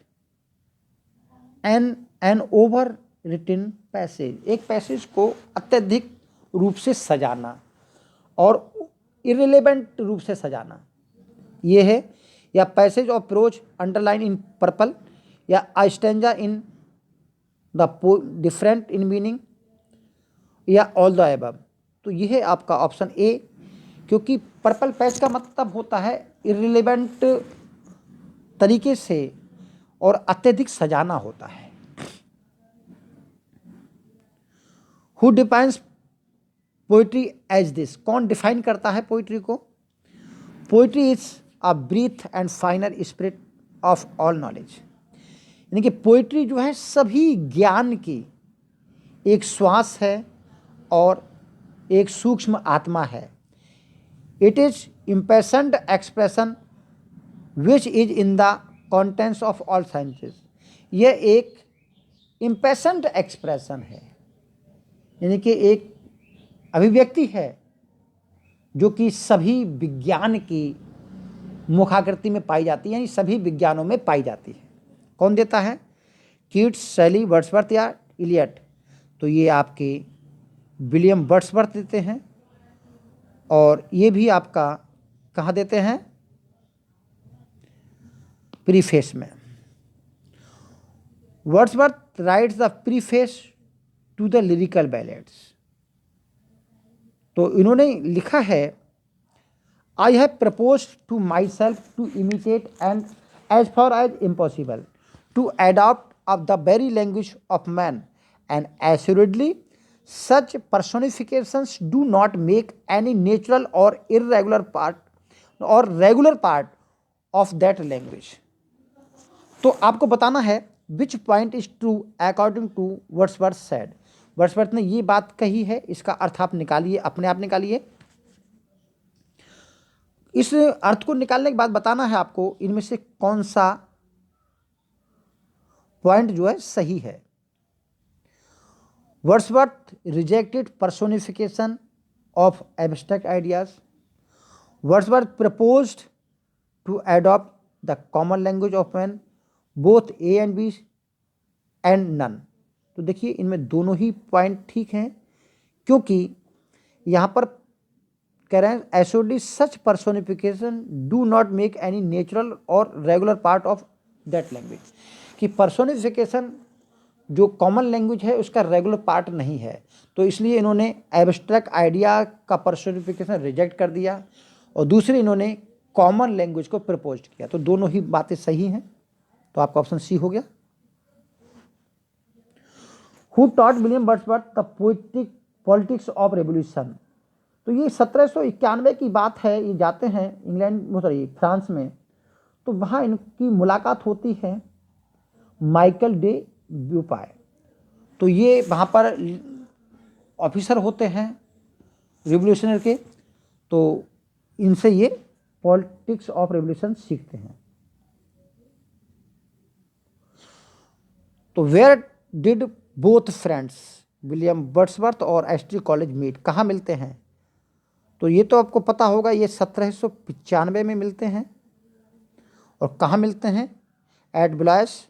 an overwritten passage, एक पैसेज को अत्यधिक रूप से सजाना और इरेलीवेंट रूप से सजाना, ये है। या passage of prose underline in purple, या a stanza in the different in meaning, या ऑल द अबव। तो ये है आपका ऑप्शन ए, क्योंकि पर्पल पैच का मतलब होता है इरेलीवेंट तरीके से और अत्यधिक सजाना होता है। Who defines poetry as this, कौन डिफाइन करता है पोइट्री को? Poetry is a breath and finer spirit of all knowledge, यानी कि पोइट्री जो है सभी ज्ञान की एक श्वास है और एक सूक्ष्म आत्मा है। It is impatient expression which is in the contents of all sciences, यह एक इम्पेशेंट एक्सप्रेशन है, यानी कि एक अभिव्यक्ति है जो कि सभी विज्ञान की मुखाकृति में पाई जाती है, यानी सभी विज्ञानों में पाई जाती है। कौन देता है? कीट्स, शैली, वर्ड्सवर्थ या इलियट? तो ये आपके विलियम वर्ड्सवर्थ देते हैं, और ये भी आपका कहाँ देते हैं? प्रीफेस में। Wordsworth writes the preface to the lyrical ballads, तो इन्होंने लिखा है, I have propose to myself to imitate and as far as impossible to adopt of the very language of man and assuredly such personifications do not make any natural or irregular part or regular part of that language। तो आपको बताना है which point is true according to Wordsworth said। Wordsworth ने ये बात कही है, इसका अर्थ आप निकालिए, अपने आप निकालिए। इस अर्थ को निकालने के बाद बताना है आपको इनमें से कौन सा पॉइंट जो है सही है। Wordsworth rejected personification of abstract ideas. Wordsworth proposed to adopt the common language of man, both A and B and none। तो देखिए इनमें दोनों ही पॉइंट ठीक हैं, क्योंकि यहाँ पर कह रहे हैं assuredly such personification do not make any natural or regular part of that language, कि पर्सोनिफिकेशन जो कॉमन लैंग्वेज है उसका रेगुलर पार्ट नहीं है। तो इसलिए इन्होंने एब्स्ट्रैक्ट आइडिया का पर्सोनिफिकेशन रिजेक्ट कर दिया, और दूसरे इन्होंने कॉमन लैंग्वेज को प्रपोज किया। तो दोनों ही बातें सही हैं, तो आपका ऑप्शन सी हो गया। Who taught William Wordsworth the politics of revolution, तो ये 1791 की बात है। ये जाते हैं इंग्लैंड, सॉरी फ्रांस में, तो वहाँ इनकी मुलाकात होती है माइकल डे ब्यूपाय। तो ये वहाँ पर ऑफिसर होते हैं रिवोल्यूशनर के, तो इनसे ये पॉलिटिक्स ऑफ रेवोल्यूशन सीखते हैं। तो where did both friends William Wordsworth और एसटी कॉलेज मीट, कहाँ मिलते हैं? तो ये तो आपको पता होगा, ये 1795 में मिलते हैं। और कहाँ मिलते हैं? एट ब्लॉस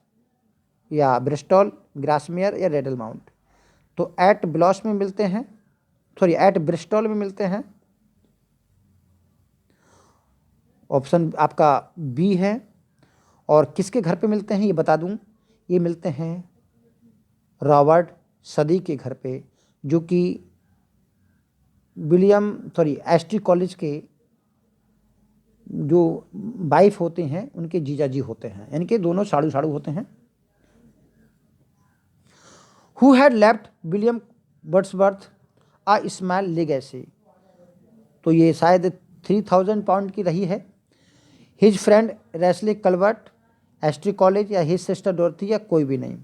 या ब्रिस्टॉल, ग्रासमेयर या रेडल माउंट। तो एट ब्लॉस में मिलते हैं, सॉरी एट ब्रिस्टॉल में मिलते हैं। ऑप्शन आपका बी है। और किसके घर पे मिलते हैं ये बता दूं, ये मिलते हैं रॉबर्ट सदी के घर पे, जो कि एसटी कॉलेज के जो वाइफ होते हैं उनके जीजाजी होते हैं, यानी कि दोनों साड़ू साड़ू होते हैं। Who had left William Wordsworth a small legacy, तो ये शायद 3000 पाउंड की रही है। His friend Raisley Calvert, ST Coleridge या हिज सिस्टर डॉर्थी या कोई भी नहीं।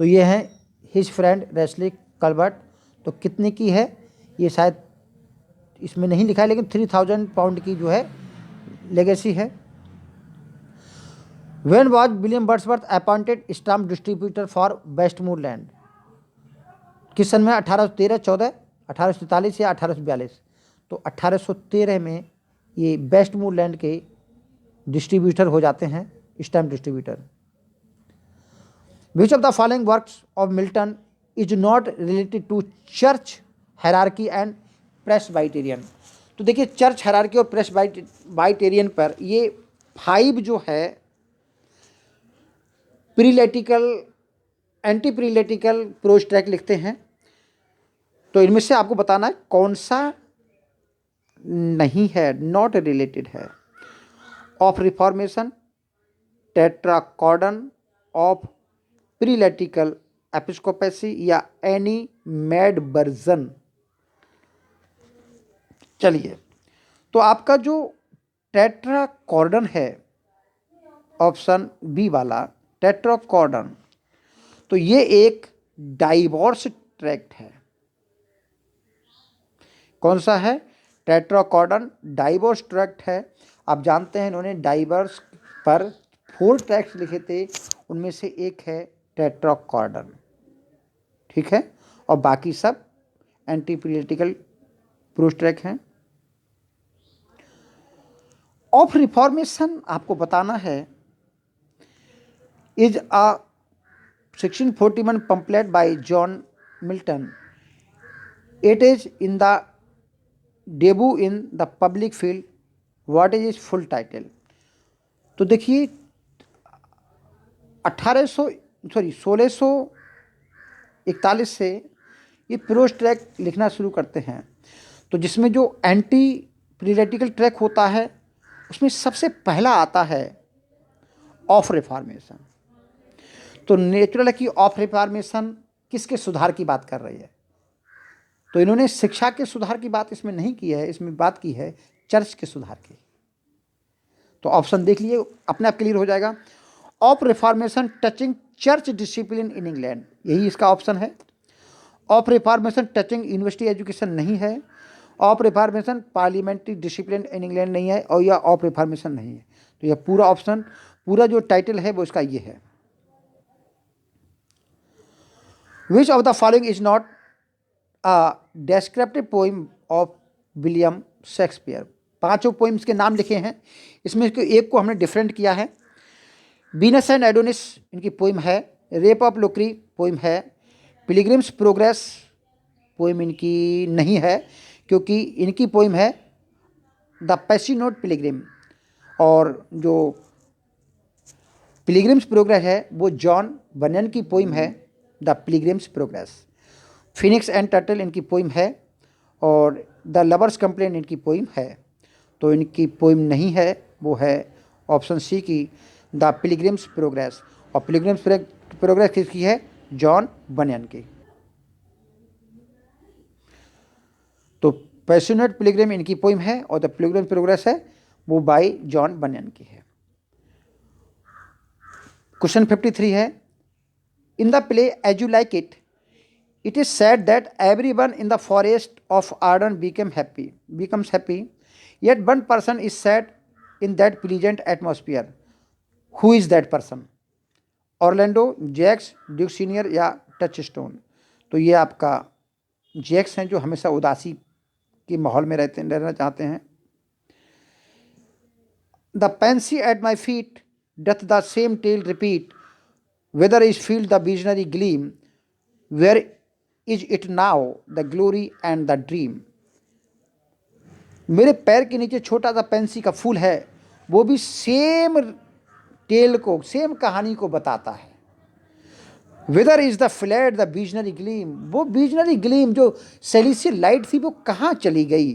तो ये है हिज फ्रेंड रेस्ली कल्वर्ट। तो कितने की है ये शायद इसमें नहीं लिखा है, लेकिन 3000 पाउंड की जो है लेगेसी है। When was William Wordsworth appointed stamp distributor for Westmorland, किस सन में? 1813, 14, 1843 या 1842? तो 1813 में ये वेस्टमोरलैंड के डिस्ट्रीब्यूटर हो जाते हैं, stamp distributor. Which of the following works of Milton is not related to church hierarchy and Presbyterian. तो देखिए, चर्च हायरार्की और प्रेस्बाइटेरियन पर ये 5 जो है प्रीलेटिकल, एंटी प्रीलेटिकल प्रोज ट्रैक लिखते हैं। तो इनमें से आपको बताना है कौन सा नहीं है, नॉट रिलेटेड है। ऑफ रिफॉर्मेशन, टेट्राकॉर्डन, ऑफ प्रीलेटिकल एपिस्कोपेसी या एनी मैड वर्जन। चलिए, तो आपका जो टेट्राकॉर्डन है, ऑप्शन बी वाला टेट्राकॉर्डन, तो ये एक डाइवोर्स ट्रैक्ट है। कौन सा है? टेट्राकॉर्डन डाइवोर्स ट्रैक्ट है। आप जानते हैं इन्होंने डाइवोर्स पर 4 ट्रैक्ट्स लिखे थे, उनमें से एक है टेट्राकॉर्डन, ठीक है, और बाकी सब एंटी प्रीलेटिकल प्रोज ट्रैक हैं। ऑफ रिफॉर्मेशन आपको बताना है is a 1641 pamphlet by John Milton. It is in the debut in the public field. What is its full title? तो देखिए 1641 से ये प्रोज ट्रैक लिखना शुरू करते हैं। तो जिसमें जो एंटी प्रीलेटिकल ट्रैक होता है उसमें सबसे पहला आता है ऑफ रिफॉर्मेशन। तो नेचुरल है कि ऑफ रिफॉर्मेशन किसके सुधार की बात कर रही है, तो इन्होंने शिक्षा के सुधार की बात इसमें नहीं की है, इसमें बात की है चर्च के सुधार की। तो ऑप्शन देख लिए, अपने आप क्लियर हो जाएगा। Of reformation touching church discipline in England, यही इसका ऑप्शन है। Of reformation touching university education नहीं है। Of reformation parliamentary discipline in England नहीं है, और यह ऑफ रिफॉर्मेशन नहीं है। तो यह पूरा ऑप्शन, पूरा जो टाइटल है वो इसका ये है। Which of the following is not a descriptive poem of William Shakespeare. 5 poems के नाम लिखे हैं, इसमें एक को हमने डिफरेंट किया है। वीनस एंड एडोनिस इनकी पोइम है। रेप ऑफ लोक्री पोइम है। पिलग्रिम्स प्रोग्रेस पोइम इनकी नहीं है, क्योंकि इनकी पोइम है द पैसिनोट पिलग्रिम, और जो पिलग्रिम्स प्रोग्रेस है वो जॉन बनियन की पोइम है, the pilgrims progress. Phoenix and turtle इनकी पोइम है, और द लवर्स कंप्लेन इनकी पोइम है। तो इनकी पोइम नहीं है, वो है ऑप्शन सी की द पिलग्रिम्स प्रोग्रेस। और पिलग्रिम्स प्रोग्रेस किसकी है? जॉन बनियन की। तो पैशनेट पिलग्रिम इनकी पोइम है, और द पिलग्रिम्स प्रोग्रेस है वो बाय जॉन बनियन की है। क्वेश्चन 53 है, in the play as you like it, it is said that everyone in the forest of Arden becomes happy, yet one person is sad in that pleasant atmosphere. Who is that person? Orlando, Jaques, duke senior या Touchstone. तो ये आपका Jacques हैं, जो हमेशा उदासी के माहौल में रहना चाहते हैं। The pansy at my feet doth the same tale repeat, whither is fled the visionary gleam, where is it now the glory and the dream. मेरे पैर के नीचे छोटा सा पेंसी का फूल है, वो भी सेम टेल को, सेम कहानी को बताता है। Whither is the fled the visionary gleam, वो विजनरी ग्लीम जो सेलिसियल लाइट थी वो कहाँ चली गई।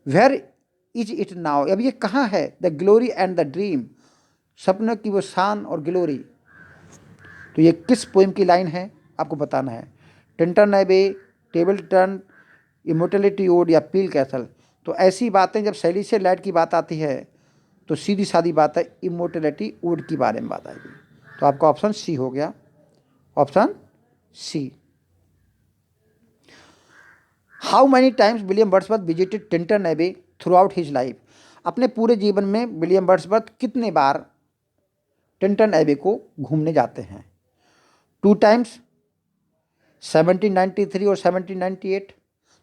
वेयर इज इट नाउ, अब ये कहाँ है। The glory and the dream, सपनों की वो शान और ग्लोरी। तो ये किस पोइम की लाइन है आपको बताना है। टिंटन एबे, टेबल टर्न, इमोर्टलिटी ओड या पील कैसल। तो ऐसी बातें जब सेलिसियल लाइट की बात आती है तो सीधी सादी बात है इमोर्टलिटी ओड की बारे में बात आएगी। तो आपका ऑप्शन सी हो गया, option C. How many times William Wordsworth visited Tintern Abbey throughout his life. अपने पूरे जीवन में विलियम वर्ड्सवर्थ कितने बार टिंटन एबे को घूमने जाते हैं। 2 टाइम्स, 1793 और 1798।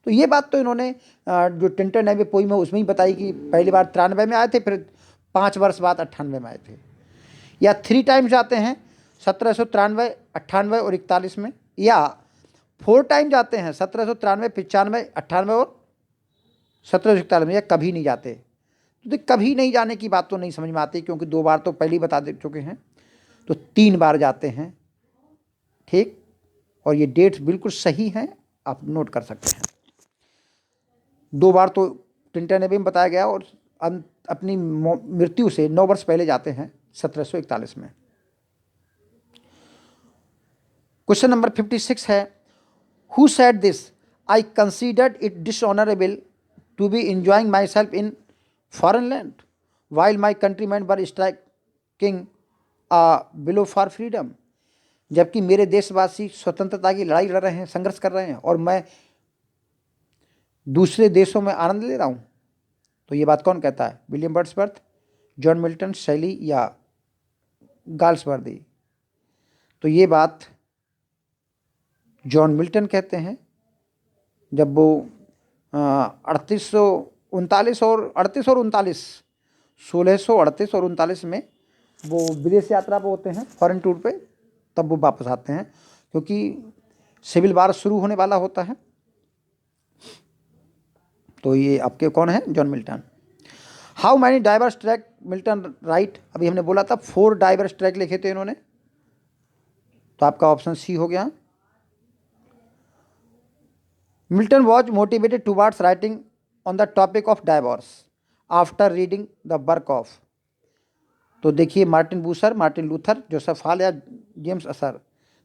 तो ये बात तो इन्होंने जो टिंटन एबे पोइम है उसमें ही बताई कि पहली बार 93 में आए थे, फिर 5 वर्ष बाद 98 में आए थे। या 3 टाइम्स जाते हैं 1793, 98 और 41 में, या 4 टाइम जाते हैं 1793, 95, 98 और 1741 में, या कभी नहीं जाते। तो देख, कभी नहीं जाने की बात तो नहीं समझ में आती, क्योंकि 2 बार तो पहले ही बता दे चुके हैं, तो 3 बार जाते हैं। ठीक, और ये डेट्स बिल्कुल सही हैं, आप नोट कर सकते हैं। 2 बार तो टिंटन एबे में बताया गया, और अपनी मृत्यु से 9 वर्ष पहले जाते हैं 1741 में। क्वेश्चन नंबर 56 है, who said this, I considered it dishonourable to be enjoying myself in foreign land while my countrymen were striking blows for freedom. जबकि मेरे देशवासी स्वतंत्रता की लड़ाई लड़ रहे हैं, संघर्ष कर रहे हैं, और मैं दूसरे देशों में आनंद ले रहा हूँ। तो ये बात कौन कहता है? विलियम वर्ड्सवर्थ, जॉन मिल्टन, शैली या गाल्सवर्दी? तो ये बात जॉन मिल्टन कहते हैं, जब वो 3839 और 38 और 39, 1638 और 39 में वो विदेश यात्रा पर होते हैं, फॉरेन टूर पे, तब वो वापस आते हैं, क्योंकि सिविल वार शुरू होने वाला होता है। तो ये आपके कौन है? John Milton. How many diverse track Milton right? अभी हमने बोला था 4 डाइवर्स ट्रैक लिखे थे इन्होंने, तो आपका ऑप्शन सी हो गया। Milton was motivated towards writing on the topic of divorce after reading the work of. तो देखिए, Martin Bucer, Martin Luther, Joseph Hall या जेम्स असर।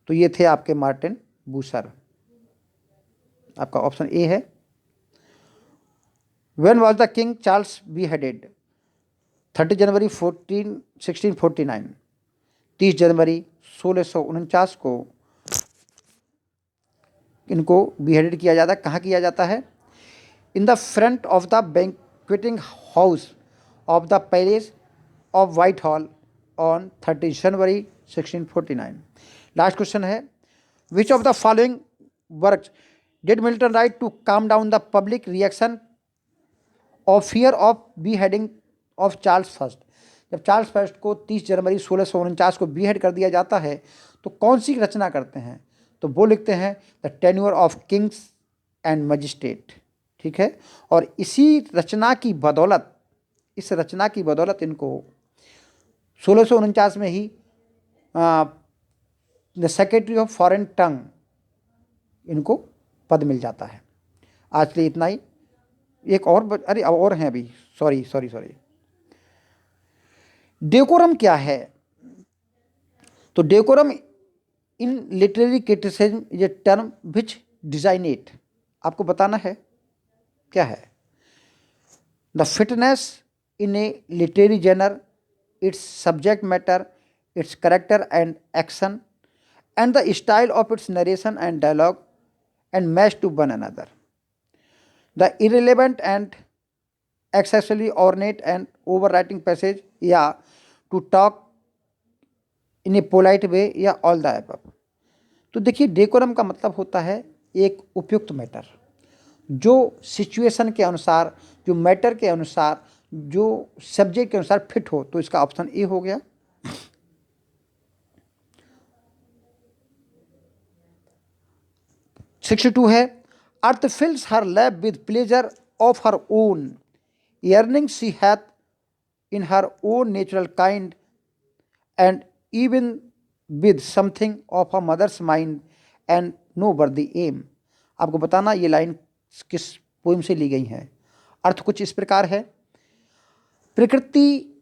तो ये थे आपके मार्टिन बूसर, आपका ऑप्शन ए है। When was the King Charles beheaded? 30 January 1649, 30 January 1649 को इनको बिहेडेड किया जाता है। कहाँ किया जाता है? In the front of the banqueting house of the palace of Whitehall on 30 January 1649। Last question है, which of the following works did Milton write to calm down the public reaction of fear of beheading of Charles first? जब Charles first को 30 January 1649 को बीहेड कर दिया जाता है, तो कौन सी रचना करते हैं? तो वो लिखते हैं the tenure of Kings and magistrate. ठीक है, और इसी रचना की बदौलत, इस रचना की बदौलत इनको 1649 में ही द सेक्रेटरी ऑफ फॉरेन टंग इनको पद मिल जाता है। आज के लिए इतना ही। एक और हैं अभी, सॉरी। डेकोरम क्या है? तो decorum in literary criticism is a term which designate, आपको बताना है क्या है? The fitness in a literary genre, its subject matter, its character and action, and the style of its narration and dialogue and match to one another, the irrelevant and excessively ornate and overwriting passage, या to talk in a polite way, या all the above। तो देखिए, decorum का मतलब होता है एक उपयुक्त मैटर, जो सिचुएशन के अनुसार, जो मैटर के अनुसार, जो सब्जेक्ट के अनुसार फिट हो। तो इसका ऑप्शन ए हो गया। सिक्सटी टू है, Earth fills her lap with pleasure of her own, yearning she hath in her own natural kind, and even with something of a mother's mind and no worthy aim। आपको बताना ये line किस poem से ली गई है। अर्थ कुछ इस प्रकार है, प्रकृति,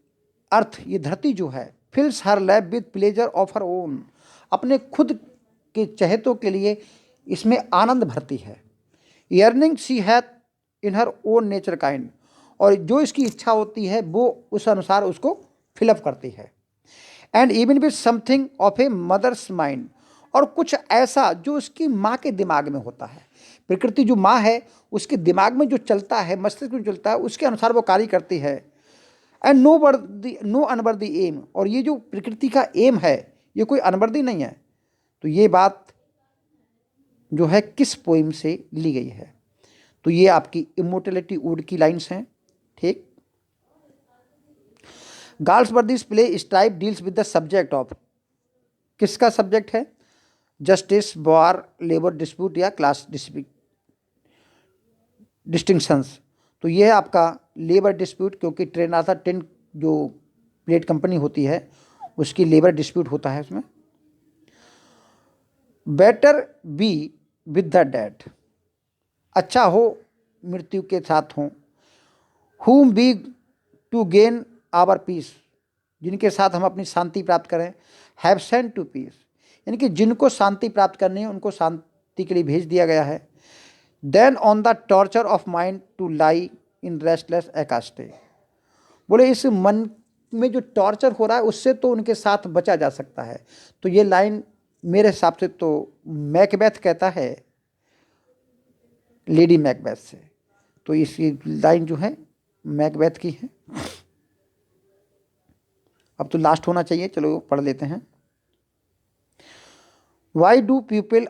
अर्थ ये धरती जो है, fills her lap with pleasure of her own, अपने खुद के चहेतों के लिए इसमें आनंद भरती है। यर्निंग सी हैथ इन हर ओन नेचर काइंड, और जो इसकी इच्छा होती है वो उस अनुसार उसको फिलअप करती है। And even with something of a mother's mind, और कुछ ऐसा जो उसकी माँ के दिमाग में होता है। प्रकृति जो माँ है उसके दिमाग में जो चलता है, मस्तिष्क में चलता है, उसके अनुसार वो कार्य करती है। एंड नो अनवर्दी एम, और ये जो प्रकृति का एम है ये कोई अनवर्दी नहीं है। तो ये बात जो है किस पोइम से ली गई है? तो ये आपकी इमोर्टलिटी वुड की लाइन्स हैं। ठीक। Galsworthy's play strife deals with the subject of, किसका सब्जेक्ट है? जस्टिस, वॉर, लेबर डिस्प्यूट या क्लास डिस्टिंक्शंस। तो ये है आपका लेबर डिस्प्यूट, क्योंकि ट्रेनासा टिन जो प्लेट कंपनी होती है उसकी लेबर डिस्प्यूट होता है उसमें। Better be with the dead, अच्छा हो मृत्यु के साथ हो। Whom we to gain our peace, जिनके साथ हम अपनी शांति प्राप्त करें। हैव सेंट टू पीस, यानी कि जिनको शांति प्राप्त करनी है उनको शांति के लिए भेज दिया गया है। Then on the torture of mind to lie in restless ecstasy, बोले इस मन में जो टॉर्चर हो रहा है उससे तो उनके साथ बचा जा सकता है। तो ये लाइन मेरे हिसाब से तो मैकबेथ कहता है लेडी मैकबेथ से, तो इसी लाइन जो है मैकबेथ की है। अब तो लास्ट होना चाहिए, चलो पढ़ लेते हैं। Why do people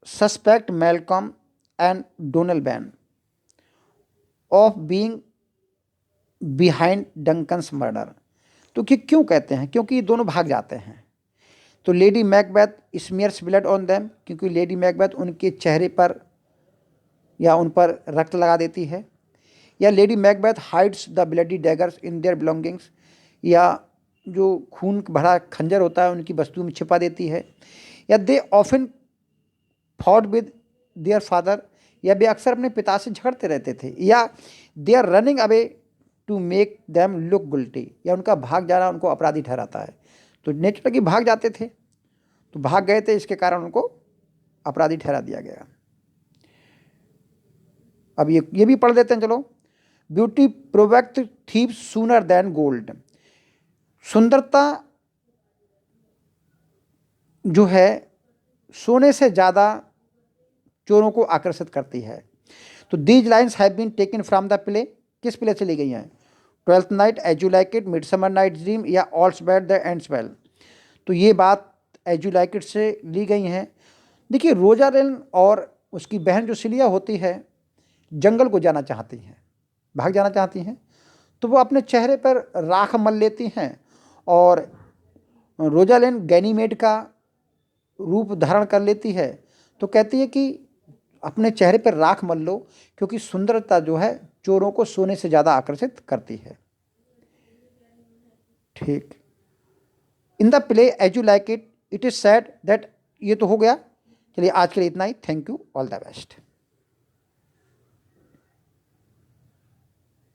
suspect Malcolm and Donald of being behind Duncan's murder, तो क्यों कहते हैं? क्योंकि ये दोनों भाग जाते हैं। तो lady Macbeth smears blood on them, क्योंकि लेडी मैकबेथ उनके चेहरे पर या उन पर रक्त लगा देती है। या lady Macbeth hides the bloody daggers in their belongings, या जो खून भरा खंजर होता है उनकी वस्तुओं में छिपा देती है। या they often fought with their father, या वे अक्सर अपने पिता से झगड़ते रहते थे। या they are running away to make them look guilty, या उनका भाग जाना उनको अपराधी ठहराता है। तो नेचर की भाग जाते थे, तो भाग गए थे, इसके कारण उनको अपराधी ठहरा दिया गया। अब ये भी पढ़ देते हैं, चलो। Beauty provoketh thieves sooner than gold, सुंदरता जो है सोने से ज़्यादा चोरों को आकर्षित करती है। तो these lines have been taken from the play, किस प्ले से ली गई हैं? Twelfth night, as you like it, midsummer night's dream या all's bad the ends well. तो ये बात एज यू लाइक इट से ली गई हैं। देखिए रोजालिन और उसकी बहन जो सिलिया होती है जंगल को जाना चाहती हैं, भाग जाना चाहती हैं, तो वो अपने चेहरे पर राख मल लेती हैं और रोजालिन गैनीमेड का रूप धारण कर लेती है। तो कहती है कि अपने चेहरे पर राख मल लो, क्योंकि सुंदरता जो है चोरों को सोने से ज़्यादा आकर्षित करती है। ठीक। In the play as you like It, it is said that, ये तो हो गया। चलिए आज के लिए इतना ही। Thank you, all the best.